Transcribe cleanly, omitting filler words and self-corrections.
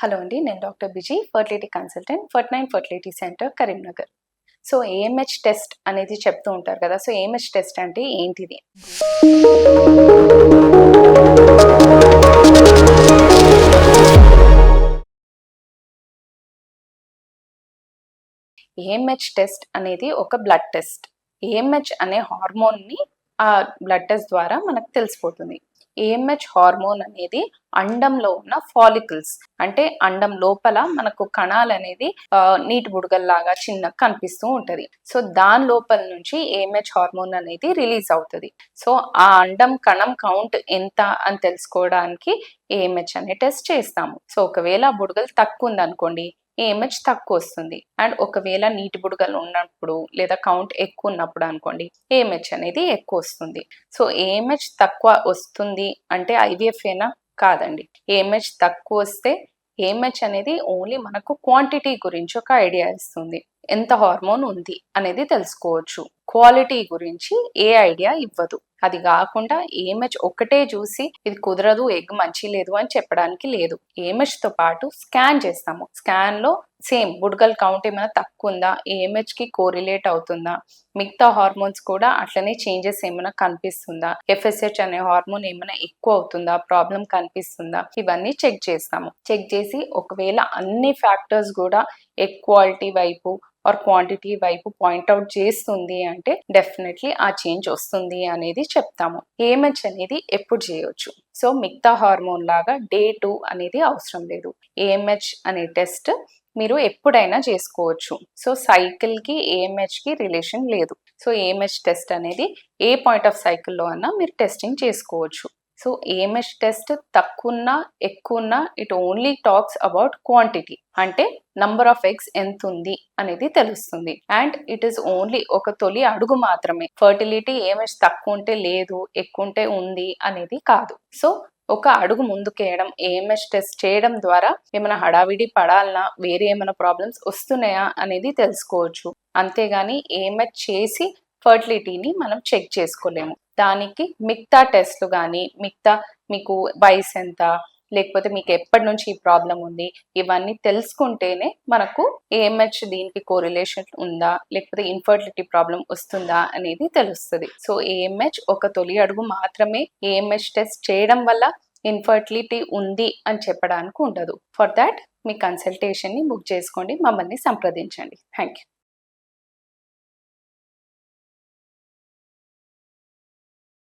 Hello అండి, నేను doctor బిజీ, ఫర్టిలిటీ కన్సల్టెంట్, ఫర్ట్9 fertility centre, Karimnagar. So AMH test అనేది చెప్తూ ఉంటారు కదా. సో ఏఎంహెచ్ టెస్ట్ అంటే ఏంటిది? ఏఎంహెచ్ టెస్ట్ అనేది ఒక బ్లడ్ టెస్ట్. ఏఎంహెచ్ అనే హార్మోన్ని ఆ బ్లడ్ టెస్ట్ ద్వారా మనకు తెలిసిపోతుంది. ఏఎంహెచ్ హార్మోన్ అనేది అండంలో ఉన్న ఫాలికల్స్, అంటే అండం లోపల మనకు కణాలు అనేది నీటి బుడగల్లాగా చిన్న కనిపిస్తూ ఉంటది. సో దాని లోపల నుంచి ఏఎంహెచ్ హార్మోన్ అనేది రిలీజ్ అవుతుంది. సో ఆ అండం కణం కౌంట్ ఎంత అని తెలుసుకోవడానికి ఏఎంహెచ్ అనే టెస్ట్ చేస్తాము. సో ఒకవేళ బుడగలు తక్కువ ఉందనుకోండి, ఏఎంహెచ్ తక్కువ వస్తుంది. అండ్ ఒకవేళ నీటి బుడగలు ఉన్నప్పుడు లేదా కౌంట్ ఎక్కువ ఉన్నప్పుడు అనుకోండి, ఏఎంహెచ్ అనేది ఎక్కువ వస్తుంది. సో ఏఎంహెచ్ తక్కువ వస్తుంది అంటే ఐవీఎఫ్ ఏనా? కాదండి. ఏఎంహెచ్ తక్కువ వస్తే ఏఎంహెచ్ అనేది ఓన్లీ మనకు క్వాంటిటీ గురించి ఒక ఐడియా ఇస్తుంది, ఎంత హార్మోన్ ఉంది అనేది తెలుసుకోవచ్చు. క్వాలిటీ గురించి ఏ ఐడియా ఇవ్వదు. అది కాకుండా ఏఎంహెచ్ ఒకటే చూసి ఇది కుదరదు, ఎగ్ మంచి లేదు అని చెప్పడానికి లేదు. ఏఎంహెచ్ తో పాటు స్కాన్ చేస్తాము. స్కాన్ లో సేమ్ బుడగల్ కౌంట్ ఏమైనా తక్కువ ఉందా, ఏఎంహెచ్ కి కోరిలేట్ అవుతుందా, మిగతా హార్మోన్స్ కూడా అట్లనే చేంజెస్ ఏమైనా కనిపిస్తుందా, ఎఫ్ఎస్హెచ్ అనే హార్మోన్ ఏమైనా ఎక్కువ అవుతుందా, ప్రాబ్లం కనిపిస్తుందా, ఇవన్నీ చెక్ చేస్తాము. చెక్ చేసి ఒకవేళ అన్ని ఫ్యాక్టర్స్ కూడా ఈక్వాలిటీ వైపు ఆర్ క్వాంటిటీ వైపు పాయింట్అవుట్ చేస్తుంది అంటే డెఫినెట్లీ ఆ చేంజ్ వస్తుంది అనేది చెప్తాము. ఏఎంహెచ్ అనేది ఎప్పుడు చేయొచ్చు? సో మిగతా హార్మోన్ లాగా డే 2 అనేది అవసరం లేదు. ఏఎంహెచ్ అనే టెస్ట్ మీరు ఎప్పుడైనా చేసుకోవచ్చు. సో సైకిల్ కి ఏఎంహెచ్ కి రిలేషన్ లేదు. సో ఏఎంహెచ్ టెస్ట్ అనేది ఏ పాయింట్ ఆఫ్ సైకిల్లో అన్నా మీరు టెస్టింగ్ చేసుకోవచ్చు. సో ఏఎంహెచ్ టెస్ట్ తక్కువన్నా ఎక్కువన్నా it only talks about quantity, అంటే నంబర్ ఆఫ్ ఎగ్స్ ఎంత ఉంది అనేది తెలుస్తుంది. అండ్ ఇట్ ఈస్ ఓన్లీ ఒక తొలి అడుగు మాత్రమే. ఫర్టిలిటీ ఏఎంహెచ్ తక్కువ ఉంటే లేదు, ఎక్కువ ఉంటే ఉంది అనేది కాదు. సో ఒక అడుగు ముందుకేయడం, ఏఎంహెచ్ టెస్ట్ చేయడం ద్వారా ఏమైనా హడావిడి పడాలన్నా, వేరే ఏమైనా ప్రాబ్లమ్స్ వస్తున్నాయా అనేది తెలుసుకోవచ్చు. అంతేగాని ఏఎంహెచ్ చేసి ఫర్టిలిటీని మనం చెక్ చేసుకోలేము. దానికి మిగతా టెస్ట్లు కానీ, మిగతా మీకు వయసు ఎంత, లేకపోతే మీకు ఎప్పటి నుంచి ఈ ప్రాబ్లం ఉంది, ఇవన్నీ తెలుసుకుంటేనే మనకు ఏఎంహెచ్ దీనికి కోరిలేషన్ ఉందా, లేకపోతే ఇన్ఫర్టిలిటీ ప్రాబ్లం వస్తుందా అనేది తెలుస్తుంది. సో ఏఎంహెచ్ ఒక తొలి అడుగు మాత్రమే. ఏఎంహెచ్ టెస్ట్ చేయడం వల్ల ఇన్ఫర్టిలిటీ ఉంది అని చెప్పడానికి ఉండదు. ఫర్ దాట్ మీ కన్సల్టేషన్ని బుక్ చేసుకోండి, మమ్మల్ని సంప్రదించండి. Thank you.